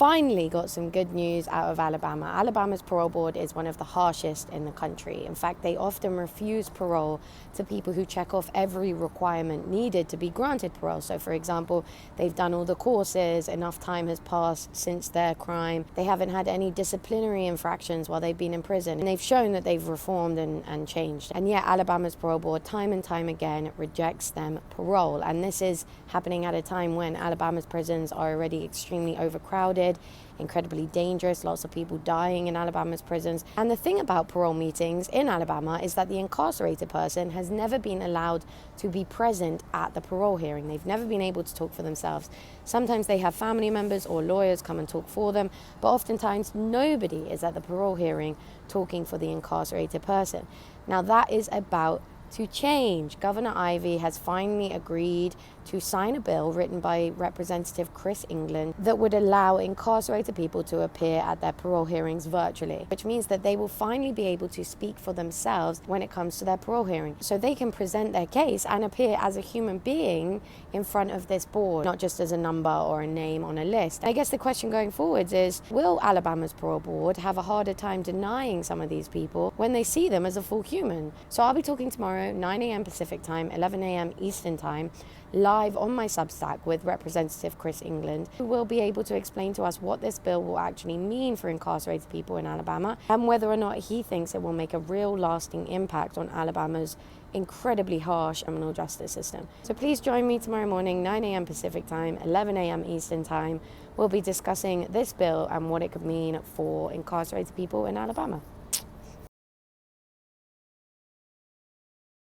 finally got some good news out of Alabama. Alabama's parole board is one of the harshest in the country. In fact, they often refuse parole to people who check off every requirement needed to be granted parole. So, for example, they've done all the courses, enough time has passed since their crime, they haven't had any disciplinary infractions while they've been in prison, and they've shown that they've reformed and changed. And yet Alabama's parole board time and time again rejects them parole. And this is happening at a time when Alabama's prisons are already extremely overcrowded, incredibly dangerous, lots of people dying in Alabama's prisons. And the thing about parole meetings in Alabama is that the incarcerated person has never been allowed to be present at the parole hearing. They've never been able to talk for themselves. Sometimes they have family members or lawyers come and talk for them, but oftentimes nobody is at the parole hearing talking for the incarcerated person. Now that is about to change. Governor Ivey has finally agreed to sign a bill written by Representative Chris England that would allow incarcerated people to appear at their parole hearings virtually, which means that they will finally be able to speak for themselves when it comes to their parole hearing. So they can present their case and appear as a human being in front of this board, not just as a number or a name on a list. And I guess the question going forwards is, will Alabama's parole board have a harder time denying some of these people when they see them as a full human? So I'll be talking tomorrow, 9 a.m. Pacific time, 11 a.m. Eastern time, live on my Substack with Representative Chris England, who will be able to explain to us what this bill will actually mean for incarcerated people in Alabama and whether or not he thinks it will make a real lasting impact on Alabama's incredibly harsh criminal justice system. So please join me tomorrow morning, 9 a.m. Pacific time, 11 a.m. Eastern time. We'll be discussing this bill and what it could mean for incarcerated people in Alabama.